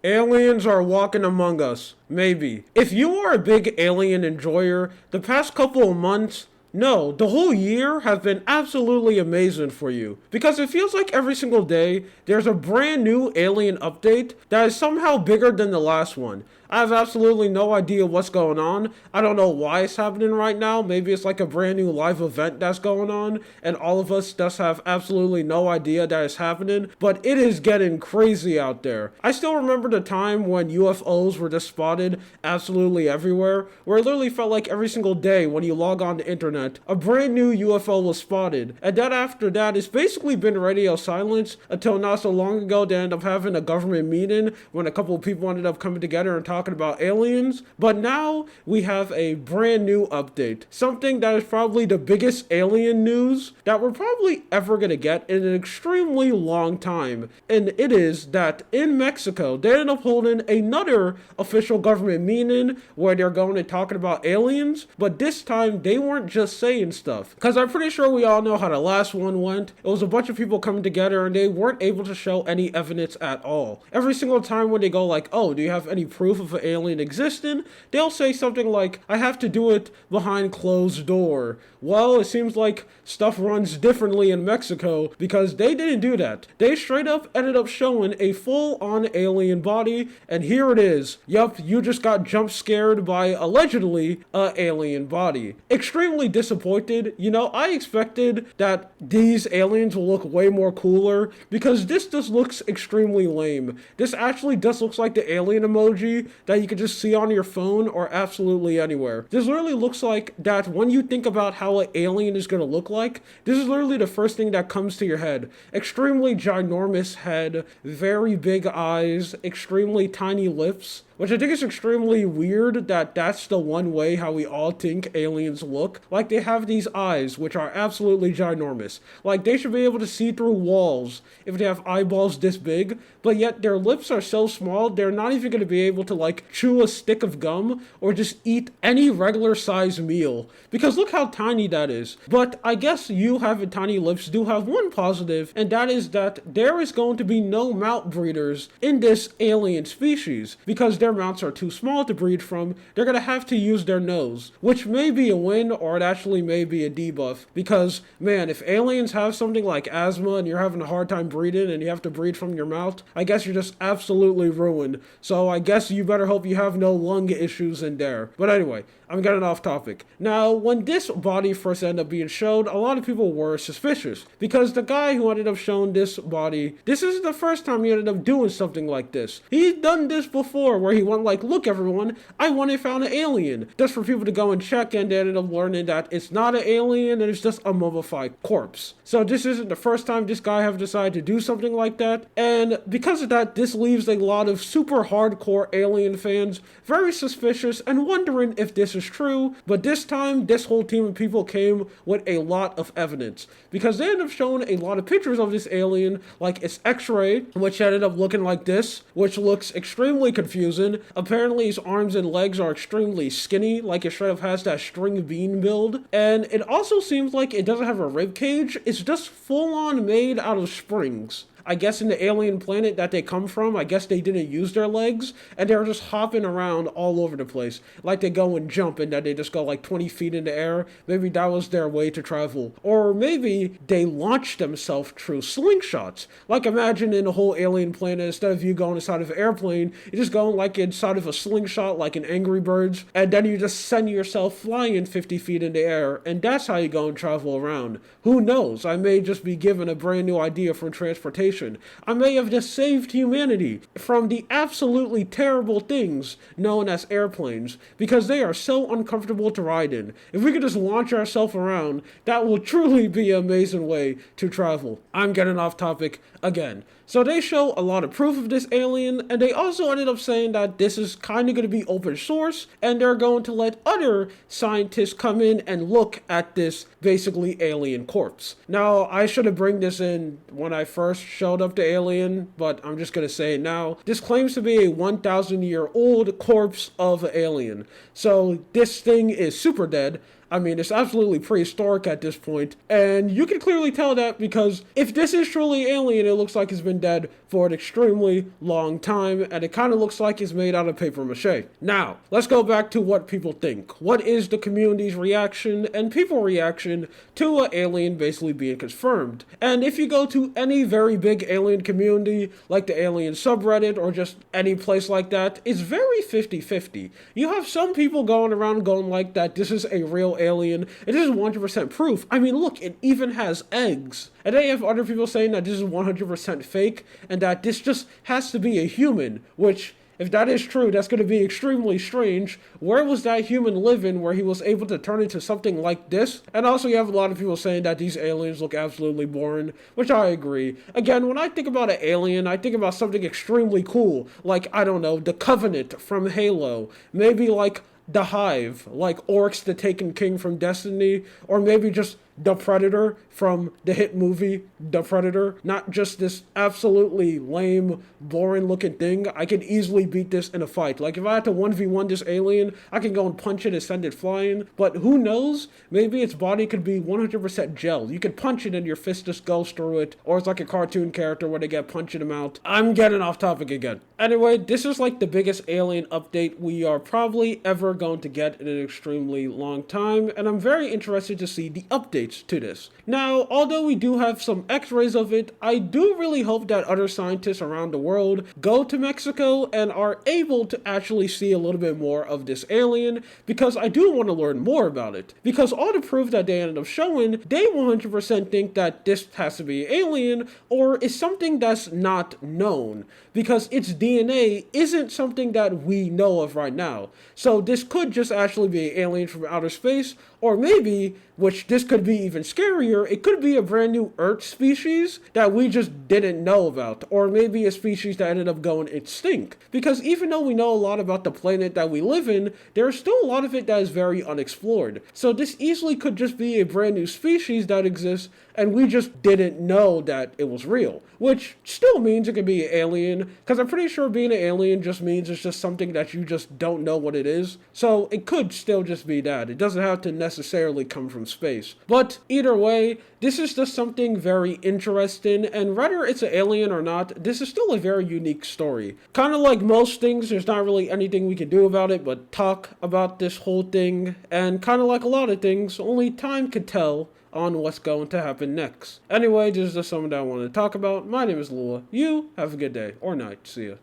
Aliens are walking among us. Maybe. If you are a big alien enjoyer, the past couple of months, no, the whole year has been absolutely amazing for you. Because it feels like every single day there's a brand new alien update that is somehow bigger than the last one. I have absolutely no idea what's going on. I don't know why it's happening right now. Maybe it's like a brand new live event that's going on, and all of us just have absolutely no idea that it's happening. But it is getting crazy out there. I still remember the time when UFOs were just spotted absolutely everywhere, where it literally felt like every single day when you log on the internet, a brand new UFO was spotted. And then after that, it's basically been radio silence until not so long ago they ended up having a government meeting when a couple of people ended up coming together and talking about aliens. But now we have a brand new update. Something that is probably the biggest alien news that we're probably ever going to get in an extremely long time. And it is that in Mexico, they ended up holding another official government meeting where they're going and talking about aliens. But this time, they weren't just saying stuff. Because I'm pretty sure we all know how the last one went. It was a bunch of people coming together and they weren't able to show any evidence at all. Every single time when they go like, oh, do you have any proof of an alien existing? They'll say something like, I have to do it behind closed door. Well, it seems like stuff runs differently in Mexico because they didn't do that. They straight up ended up showing a full-on alien body, and here it is. Yup, you just got jump scared by allegedly a alien body. Extremely disappointed. You know, I expected that these aliens will look way more cooler because this just looks extremely lame. This actually just looks like the alien emoji that you could just see on your phone or absolutely anywhere. This literally looks like that when you think about how an alien is going to look like, this is literally the first thing that comes to your head. Extremely ginormous head, very big eyes, extremely tiny lips, which I think is extremely weird that that's the one way how we all think aliens look. Like, they have these eyes, which are absolutely ginormous. Like, they should be able to see through walls if they have eyeballs this big, but yet their lips are so small, they're not even going to be able to, like, chew a stick of gum or just eat any regular size meal. Because look how tiny that is. But I guess you having tiny lips do have one positive, and that is that there is going to be no mount breeders in this alien species, because their mounts are too small to breed from. They're going to have to use their nose, which may be a win or it actually may be a debuff, because man, if aliens have something like asthma and you're having a hard time breathing and you have to breathe from your mouth, I guess you're just absolutely ruined. So I guess you better hope you have no lung issues in there. But anyway, I'm getting off topic. Now, when this body first ended up being showed, a lot of people were suspicious because the guy who ended up showing this body, this isn't the first time he ended up doing something like this. He's done this before where he went like, look everyone, I went and found an alien. Just for people to go and check, and they ended up learning that it's not an alien and it's just a mummified corpse. So this isn't the first time this guy have decided to do something like that. And because of that, this leaves a lot of super hardcore alien fans very suspicious and wondering if this is true. But this time, this whole team of people came with a lot of evidence because they ended up showing a lot of pictures of this alien, like its x-ray, which ended up looking like this, which looks extremely confusing. Apparently his arms and legs are extremely skinny, like it straight up has that string bean build. And it also seems like it doesn't have a rib cage, it's just full on made out of springs. I guess in the alien planet that they come from, I guess they didn't use their legs, and they're just hopping around all over the place. Like they go and jump, and that they just go like 20 feet in the air. Maybe that was their way to travel. Or maybe they launched themselves through slingshots. Like imagine in a whole alien planet, instead of you going inside of an airplane, you're just going like inside of a slingshot, like in Angry Birds, and then you just send yourself flying 50 feet in the air, and that's how you go and travel around. Who knows? I may just be given a brand new idea for transportation. I may have just saved humanity from the absolutely terrible things known as airplanes because they are so uncomfortable to ride in. If we could just launch ourselves around, that will truly be an amazing way to travel. I'm getting off topic again. So they show a lot of proof of this alien, and they also ended up saying that this is kind of going to be open source, and they're going to let other scientists come in and look at this basically alien corpse. Now, I should have bring this in when I first showed up the alien, but I'm just going to say it now. This claims to be a 1,000-year-old corpse of an alien. So this thing is super dead. I mean, it's absolutely prehistoric at this point, and you can clearly tell that because if this is truly alien, it looks like it's been dead for an extremely long time, and it kind of looks like it's made out of paper mache. Now, let's go back to what people think. What is the community's reaction and people reaction to an alien basically being confirmed? And if you go to any very big alien community, like the alien subreddit or just any place like that, it's very 50-50. You have some people going around going like that this is a real alien, it is 100% proof. I mean, look, it even has eggs. And then you have other people saying that this is 100% fake and that this just has to be a human, which, if that is true, that's going to be extremely strange. Where was that human living where he was able to turn into something like this? And also you have a lot of people saying that these aliens look absolutely boring, which I agree. Again, when I think about an alien, I think about something extremely cool, like, I don't know, the Covenant from Halo. Maybe like the Hive, like Oryx the Taken King from Destiny, or maybe just the Predator from the hit movie The Predator. Not just this absolutely lame, boring looking thing. I could easily beat this in a fight. Like if I had to 1v1 this alien, I can go and punch it and send it flying. But who knows? Maybe its body could be 100% gel. You could punch it and your fist just goes through it. Or it's like a cartoon character where they get punching them out. I'm getting off topic again. Anyway, this is like the biggest alien update we are probably ever going to get in an extremely long time. And I'm very interested to see the updates to this. Now, although we do have some x-rays of it, I do really hope that other scientists around the world go to Mexico and are able to actually see a little bit more of this alien, because I do want to learn more about it. Because all the proof that they ended up showing, they 100% think that this has to be alien or is something that's not known, because its DNA isn't something that we know of right now. So this could just actually be an alien from outer space, or maybe, which this could be even scarier, it could be a brand new Earth species that we just didn't know about. Or maybe a species that ended up going extinct. Because even though we know a lot about the planet that we live in, there's still a lot of it that is very unexplored. So this easily could just be a brand new species that exists and we just didn't know that it was real. Which still means it could be an alien, because I'm pretty sure being an alien just means it's just something that you just don't know what it is. So it could still just be that. It doesn't have to necessarily come from space. But either way, this is just something very interesting, and whether it's an alien or not, this is still a very unique story. Kind of like most things, there's not really anything we can do about it but talk about this whole thing, and kind of like a lot of things, only time could tell on what's going to happen next. Anyway, this is just something that I wanted to talk about. My name is Lua. You have a good day or night. See ya.